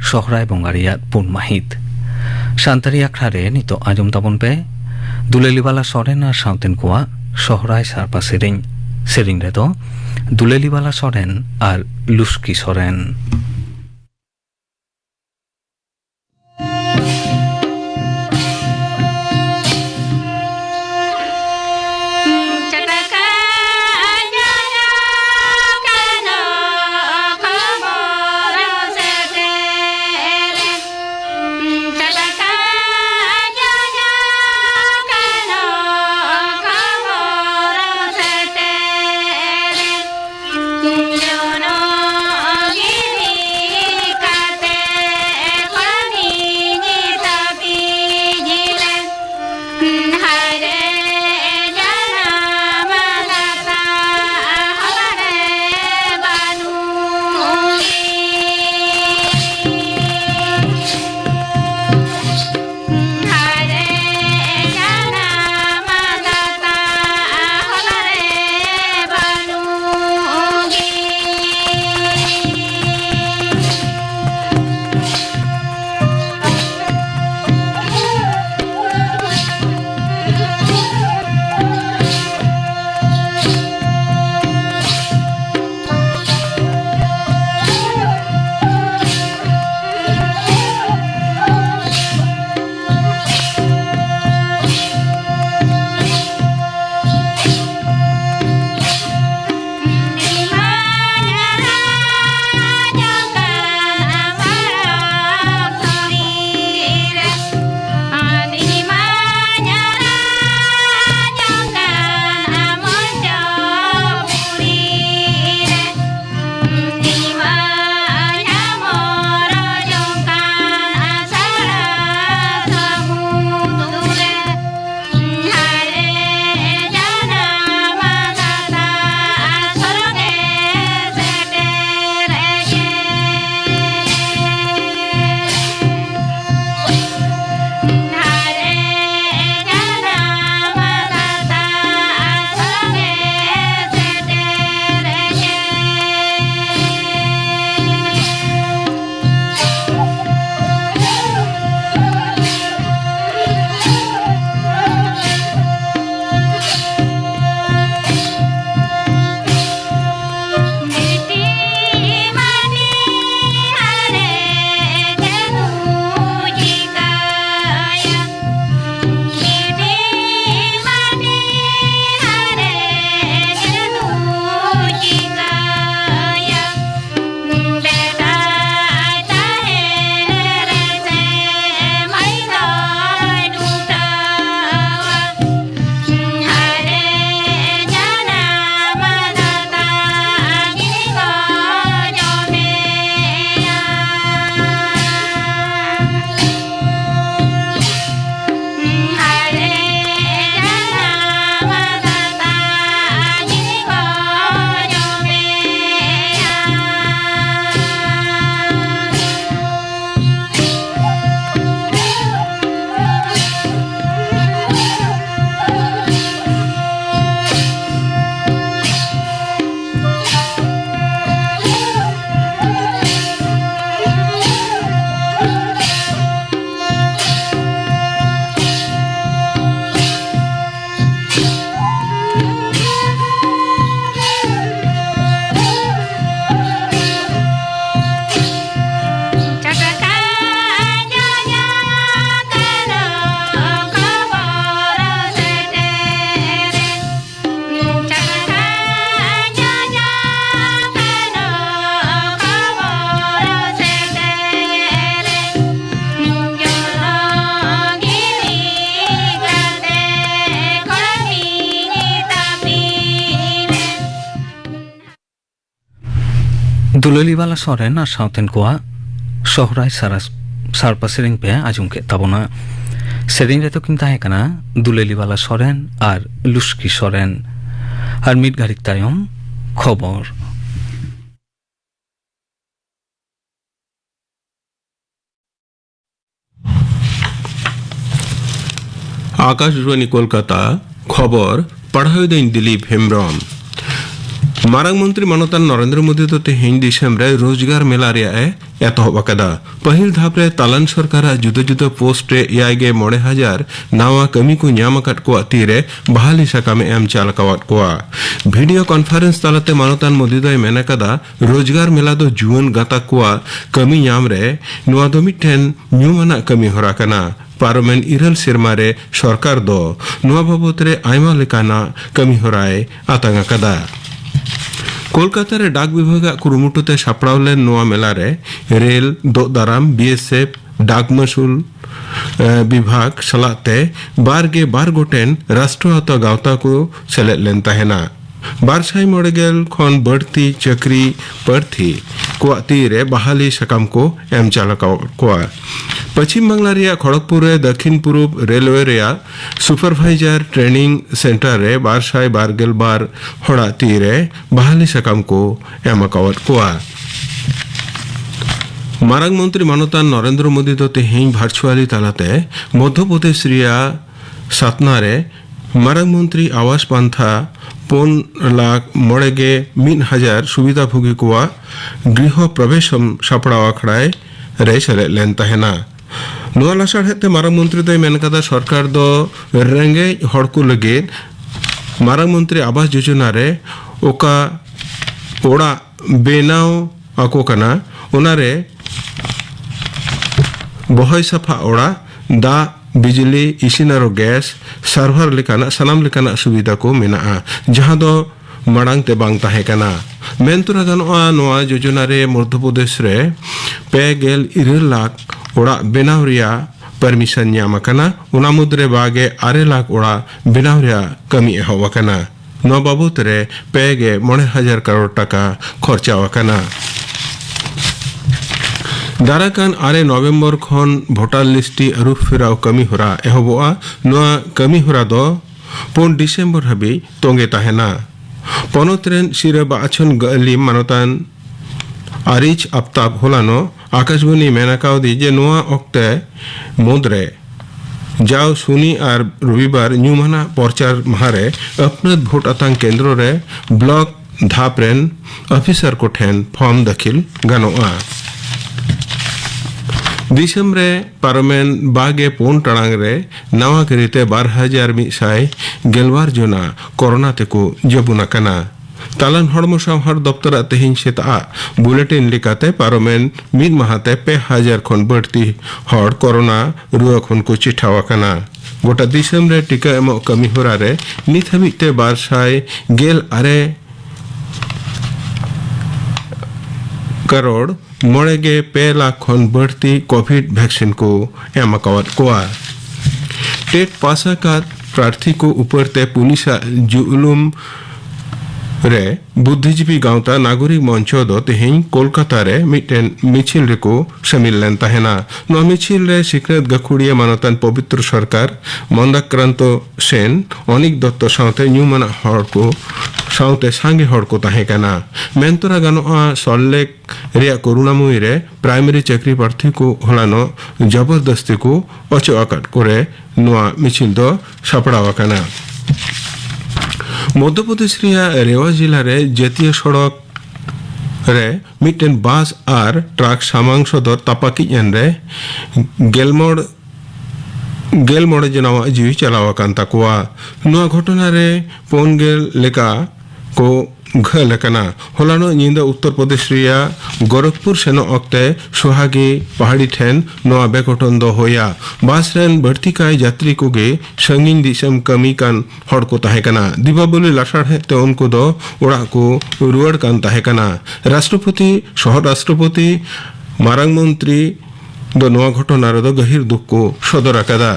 Sohrai bongariat pun mahit. Santari akhare nito ajum tabon pe Dulelibala Soren ar sauten kuwa Sohrai sarpa sering reto Dulelibala Soren ar Luski Soren. Dulelibala Soren ar sauten kuwa Sohrai sarpa sering pe ajum ke tabona sering reto kin tahe kana Dulelibala Soren ar Luski Soren ar mit garik tayom khobor Akashvani Kolkata खबर पढ़ाई दिन दिलीप हेम्ब्रम मारांग मंत्री मनोता नरेंद्र मोदी तो तेहिं दिसंबर रोजगार मेला रे एतहब अकदा पहिल धाप रे तालान सरकार जुदा जुदा पोस्ट रे 9,000 नावा कमी को ᱧᱟᱢ अकद को तीरे बहाली सकामे एम चाल कवात को वीडियो कॉन्फ्रेंस तालाते मानतान मोदी दय मेन अकदा रोजगार मेला दो जुवन गाता को कमी ᱧᱟᱢ रे नुआ दो मिठेन ᱧᱩᱢᱟᱱᱟᱜ कमी होरा कना पार्लियामेंट इरल सिरमा रे सरकार दो नुआ बाबत रे आयमा लेकाना कमी होराय आतंग अकदा कोलकाता रे डाक विभाग कुरुमुटुते सापड़ाव लेन नोआ मेला रे रेल दो दाराम बीएसएफ डाक मसूल विभाग सलाते बार गोटेन राष्ट्रहत गावता को सेलेद लेन तहेना 200 खन बढ़ती चक्री प्रार्थी को तीरे बहाली सकम को एम चालक को पश्चिम बांग्ला रिया खड़गपुर रे दक्षिण पूर्व रेलवे रिया सुपरवाइजर ट्रेनिंग सेंटर रे 212 हड़ा तीरे बहाली सकम को एम कवत को मारंग मंत्री मानतान नरेंद्र मोदी तो तेहें भार्चुअली तालाते मध्य प्रदेश रिया सतना रे मारंग मंत्री आवास पंथा 4,01,000 सुविधा भोगी को गृह प्रवेश सापड़ा आखड़ाए रे सेलेद लेन तहेना नुआ लासाड़ते मारंग मंत्री दो मेनकदा सरकार दो रेंगे हड़ को लगे मारंग मंत्री आवास योजना रे ओका ओड़ा बेनाव आको कना उनारे बहय सफा ओड़ा दा बिजली इसिनारो गैस सर्वर लेकाना सनाम लेकाना सुविधा को मेना जहां दो मांग ते बांग ताहे कना मेनतुरा गानोआ नोआ योजना रे मध्य प्रदेश रे 2.9 लाख ओड़ा बेनाव रिया परमिशन ᱧᱟᱢ कना उना मुद्रे बागे 8 लाख ओड़ा बेनाव रिया कमी एहब कना नो बाबत रे 9,000 करोड़ टाका खर्चा कना दाराकान 8 नवंबर खन भोटार लिस्टी अरुप फेराव कमी होरा एहबोआ नोआ कमी होरा दो 5 डिसेम्बर हाबी तोंगे ताहेना पनोतरेन सिरे बाछन गली मानतान आरिच आफ्ताब होलानो आकाशवाणी मेनाकावदी जे नोआ ओक्ते मुद्रे जाओ सुनी और रविवार ᱧᱩᱢᱟᱱᱟ प्रचार महारे अपना भोट आतंक केंद्र रे ब्लॉक धापरेन ऑफिसर को ठेन फॉर्म दाखिल गानोआ दिसम रे पार्लियामेंट बागे 4 टांग रे नवा करीते 12,100 जना कोरोना तेको जबुना कना तालन हड़मो सावहार दफ्तर तेहिं सेता बुलेटिन लिकाते पार्लियामेंट मिद माहाते 5,000 खन बढ़ती हड़ कोरोना रुआ खन को चिठावा कना गोटा दिसम रे टीका एमो कमी होरा रे नित हबिते 218 करोड़ 5 लाख खन बढ़ती कोविड वैक्सीन को एम कवत को टेट पासा का प्रार्थी को ऊपर ते पुलिस जुलुम रे बुद्धिजीवी गांवता नागरिक मंच दो तेहिं कोलकाता रे मिटेन मिचिल रे को शामिल लेन तहेना नो मिचिल रे सिक्रेट गखुड़िया मानतान पवित्र सरकार मंदाक्रांत सेन अनिक दत्त साउते ᱧᱩᱢᱟᱱᱟᱜ हड़ को साउते सांगे हड़ को ताहे कना मेनतरा गानोआ सल्लेक रिया करुणामयी रे प्राइमरी चाकरी प्रार्थी को हलानो जबरदस्ती को अचो आकाट करे नोआ मिचिल दो सापड़ावा कना मध्य प्रदेश रिया रेवा जिला रे जातीय सड़क रे मिटेन बास और ट्रक सामांग सदर तापाकी रे गेलमोड़ जनावा जीवी चलावा कांता कुआ नुआ घटना रे 4 लेका को घलकना होलानो निंदा उत्तर प्रदेश रिया गोरखपुर सेनो अक्ते सुहागी पहाड़ी ठेन नोआ बेघटन दो होया बासरेन बढ़ती काय यात्री को गे संगीन दिसम कमी कान हड़ को ताहेकना दीपावली लासाड़ है ते उनको दो ओड़ा को रुआड़ कान ताहेकना राष्ट्रपति सह राष्ट्रपति मारंग मंत्री दो नोआ घटना रे दो गहिर दुख को सदर अकदा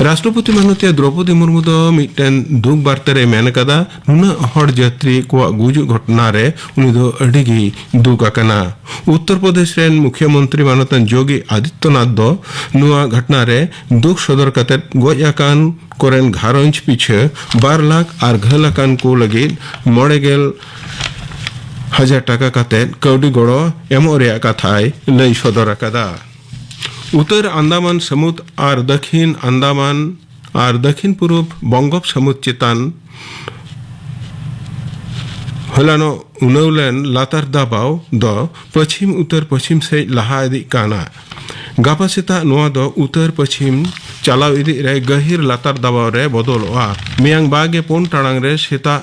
राष्ट्रपति माननीय द्रौपदी मुर्मू दो मिटेन दुख बार्ता रे मेन कदा नुना हड़ यात्री को गुजु घटना रे उनी दो अडिगी दुख अकना उत्तर प्रदेश रेन मुख्यमंत्री मानतन योगी आदित्यनाथ दो नुआ घटना रे दुख सदर कते गोयाकान कोरेन घारंज पीछे 12 लाख और घलकान को लगे 9,000 टाका कते कौडी गड़ो एमो रे कथाय लई सदर अकदा उत्तर अंडमान समुद्र और दक्षिण अंडमान और दक्षिण पूर्व बंगोप समुद्र चेतान हलानो उनौलेन लातार दाबाव दो पश्चिम उत्तर पश्चिम से लहा इदी काना गापा सेता नोआ दो उत्तर पश्चिम चलाव इदी रे गहिर लातार दाबाव रे बदलवा मियांग बागे पोन टांग रे सेता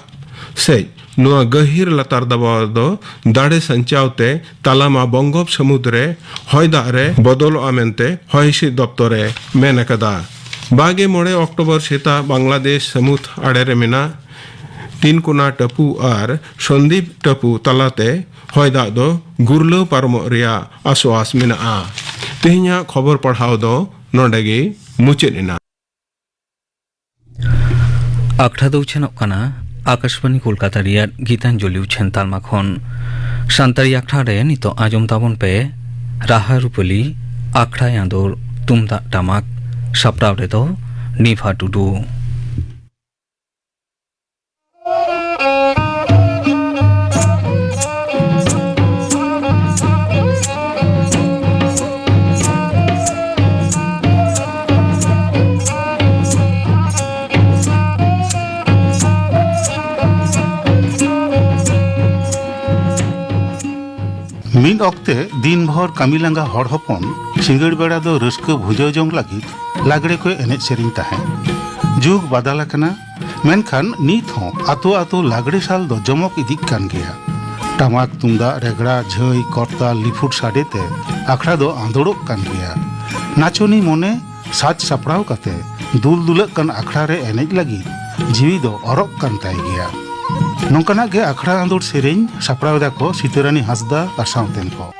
से नोआ गहिर लातार दाबाव दो दाड़े संचावते तालामा बंगोप समुद्रे हयदा रे बदलवा मेनते हयसी दप्तरे मेनकदा बागे मोड़े अक्टोबर सेता बांग्लादेश समुद्र आड़े रे मेना तीन कोना टपू और संदीप टपू तलाते हयदा दो गुरलो पारमो रिया आसवास मेना तेहिया खबर पढ़ाव दो नोडेगे मुचेना आखड़ा दो उछेनोग काना आकाशवाणी कोलकाता रियाद गीतांजलि उछेन तालमा खन सानतारी आखड़ा रे नितो आजम ताबन पे राहा रुपली आखड़ा यादोर तुमदा टामाक सापराव रे दो निभा टुडू मीन ऑक्ते दिन भर कामी लांगा हड़ हपन सिंगड़ बेड़ा दो रस्क भुजो जोंग लगी लागड़े को एनेज सेरिंग ताहे जुग बदल कना मेनखान नीत हो आतो आतो लागड़े साल दो जमक इदिक कान गया टमाक तुंदा रेगड़ा झई करता लिफुट साडेते आखड़ा दो आंदोड़क कान गया नाचोनी मोने साज सापड़ाव काते दुल दुलक कान आखड़ा रे एनेज लगी जीवी दो अरक कान ताई गया नौकाना के आखड़ा आंदोड़ सेरेंज सापड़ाव दाको सीतारानी हंसदा और सावतेन को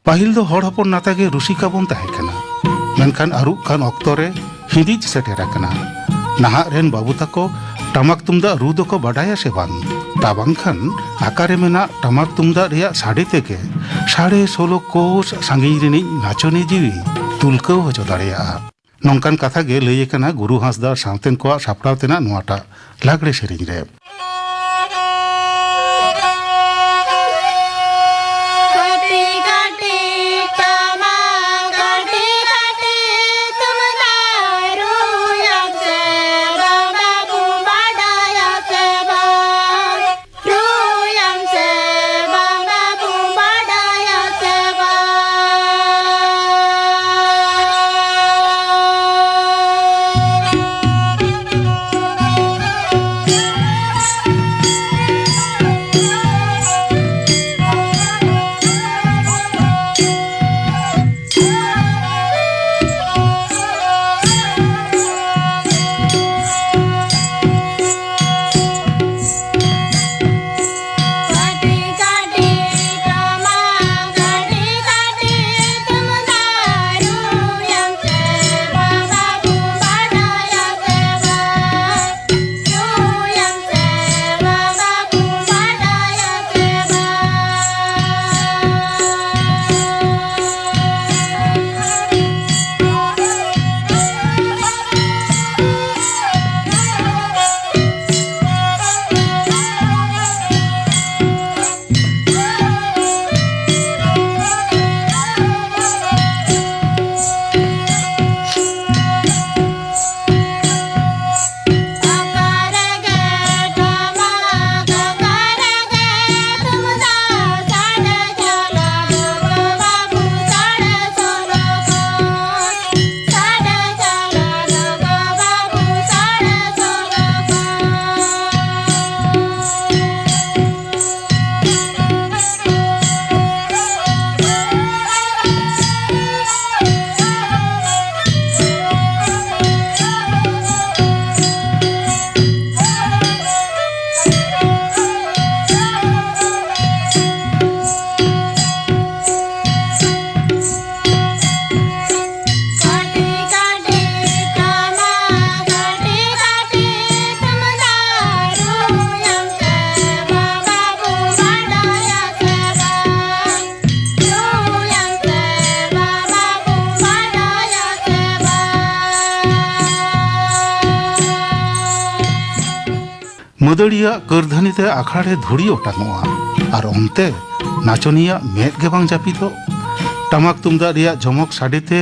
Pahil do hor hopon nata ge rusika bon tahe kana. Menkan aruk kan okto re hindij setera kana. Nahak ren babu tako tamak tumda ru doko badaya se bang. Tabang kan akare mena tamak tumda reya sade teke 16.5 koos sangin rini nachoni jiwi tulkau hojo dareya. Nongkan katha ge leye kana Guru Hasda sauten ko sapraw tena nuata lagre sering re. मदड़िया करधनी ते आखड़े धुड़ी ओटांगोआ और ओनते नाचनिया मेद के बांग जापिदो टमाक तुमदा रिया जमक साडेते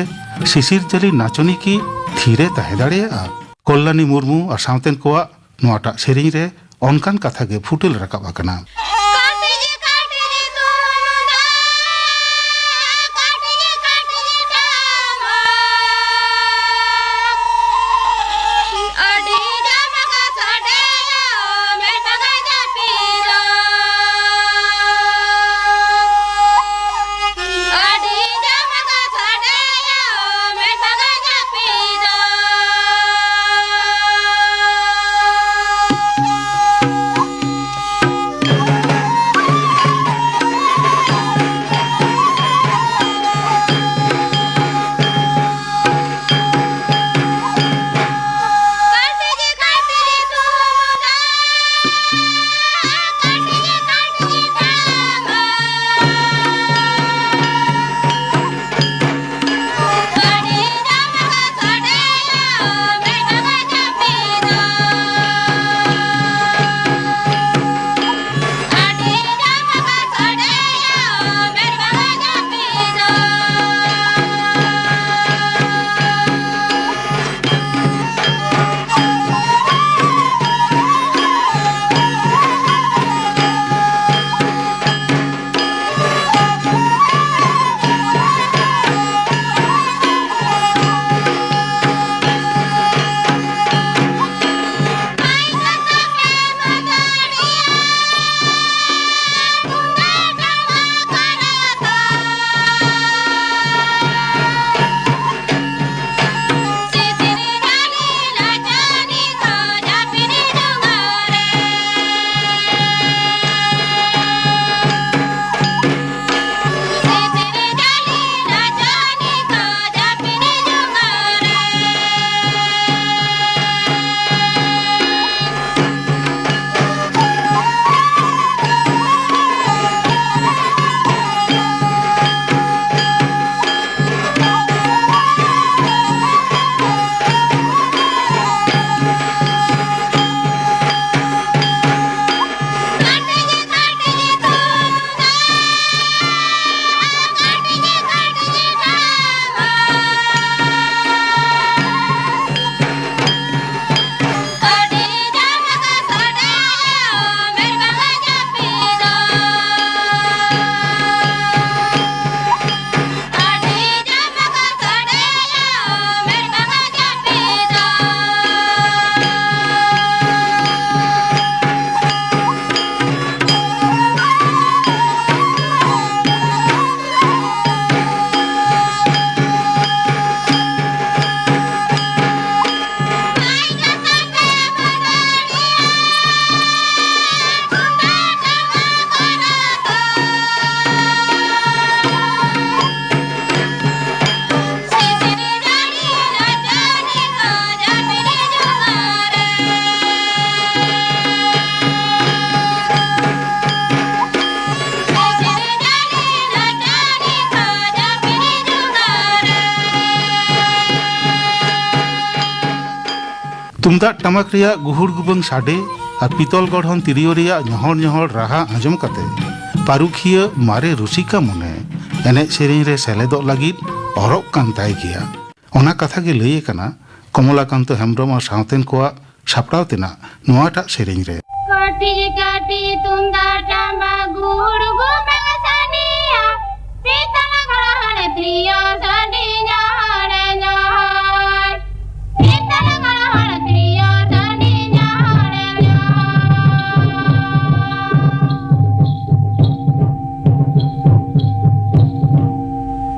शिशिर जली नाचनी की थीरे ताहे दाड़ेया कल्याणी मुर्मू और सावतेन कोआ नोटा सेरिंग रे ओनकान कथा गे फुटल रकाब आकना। तुमदाग टमाक रिया गुहुड़ गुबंग साडे और पितल गढ़न तिरियो रिया ñohor ñohor राहा आंजम काते पारुखिया मारे रुसिका मने एने सेरें रे सेलेदो लागिद अरब कान ताय गिया ओना कथा गे लई कना कमलाकांत हेम्ब्रम और सावतेन कोआ सापड़ाव तेना नोआटा सेरें रे काटी काटी तुमदाग टमाक गुहुड़ गुबंग सानिया पितल गढ़न तिरियो साडी ñohor ñohor पितल गढ़न तिरियो साडी ñohor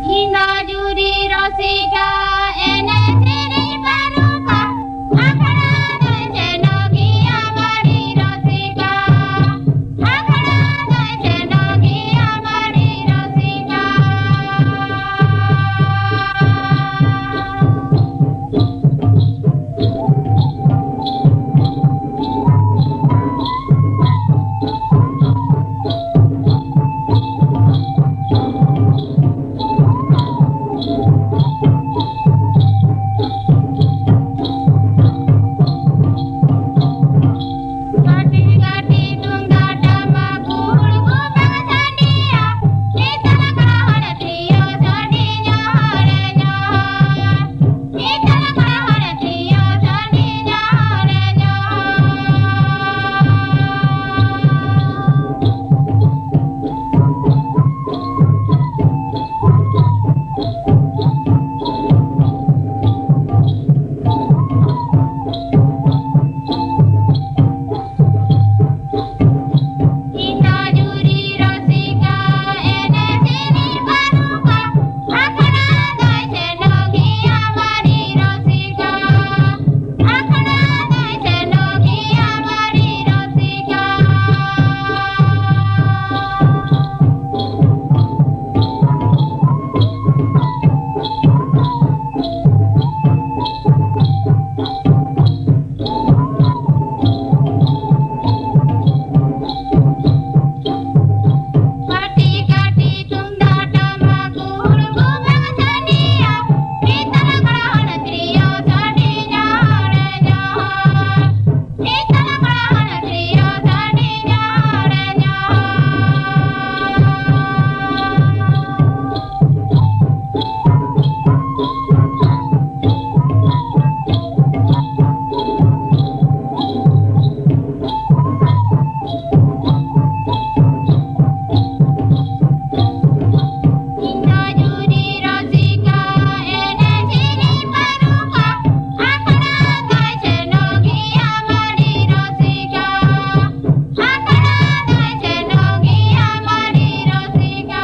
Hina juri rosika ene siri paruka akhara dai chenogi amari rosika akhara dai chenogi amari rosika काटी काटी तुमदाग टमाक गुहुड़ गुबंग सानिया पितल गढ़न तिरियो साडी ñohor ñohor पितल गढ़न तिरियो साडी ñohor ñohor Hina juri rosika ene siri paruka akhara dai chenogi amari rosika akhara dai chenogi amari rosika काटी काटी तुमदाग टमाक गुहुड़ गुबंग सानिया पितल गढ़न तिरियो साडी ñohor ñohor पितल गढ़न तिरियो साडी ñohor Hina juri rosika ene siri paruka akhara dai chenogi amari rosika akhara dai chenogi amari rosika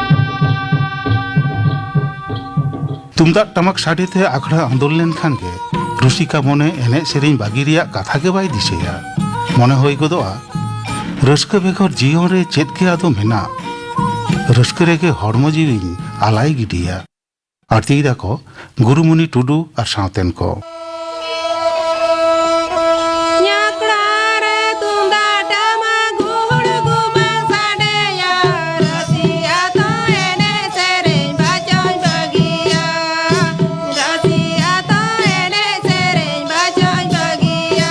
तुमदाग टमाक साडे ते आखड़ा आंदोलन लेन खान गे रुसिका मने एने सेरें बागी रिया कथा गे bye दिसेया मने होई गदोआ रस्का बेगर जीवन रे चेद के आदो मेना रस्का रेगे हड़मो जीविन आलाय गिडिया आरती दाको गुरुमुनि टुडू और सावतेन को Nyaklare tumbak टमाक गुहुड़ गुबंग साडेया रसिया तो एने सेरें बाजोय बगिया रसिया तो एने सेरें बाजोय बगिया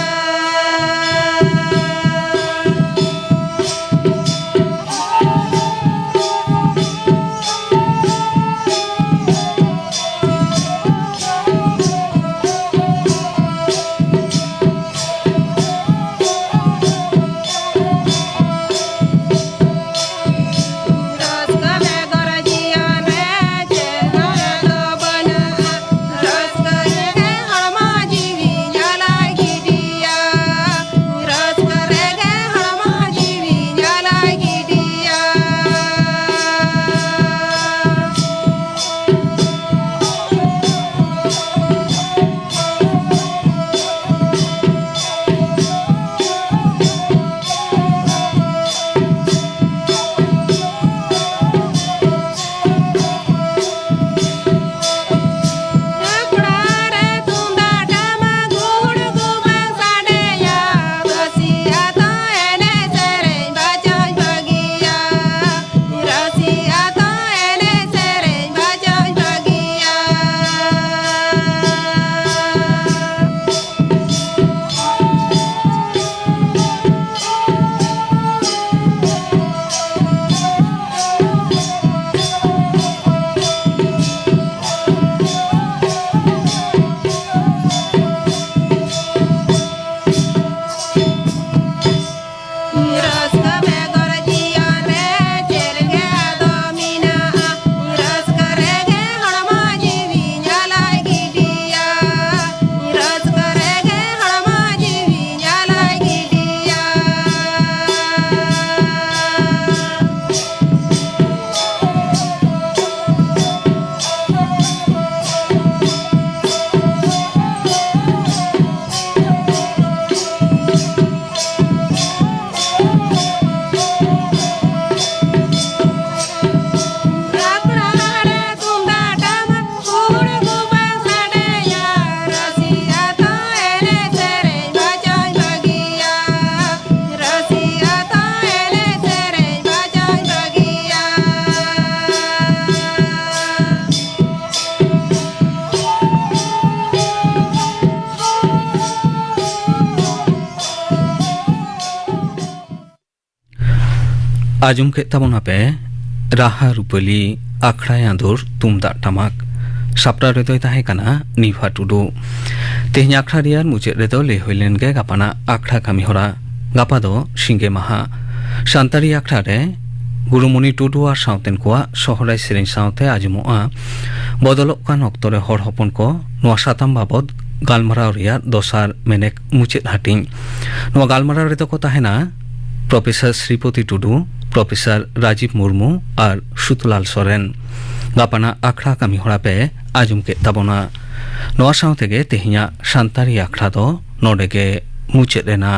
आजम के तबना पे राहा रुपली आखड़ा आंदोर तुमदाग टमाक सापड़ा रेदोय ताहेकाना निभा टुडू तेहनी आखड़ा रियार मुचे रेदो ले होइलेन गे गापाना आखड़ा कामी होरा गापा दो सिंगे माहा सान्तारी आखड़ा रे गुरुमणि टुडू और साउतेन कोआ सहराय सेरें साउते आजमोआ बदलक कान अक्तरे हर हपन को नोआ साताम बाबद गालमाराव रियार दसार मेनेक मुचेद हाटिंग नोआ गालमाराव रेदो को ताहेना प्रोफेसर श्रीपति टुडू प्रोफेसर राजीव मुर्मू और सुतलाल सोरेन गापाना आखड़ा कामी होरा पे आजम के तबना नोआ साउते गे तेहिया सान्तारी आखड़ा दो नोडे गे मुचेद रेना।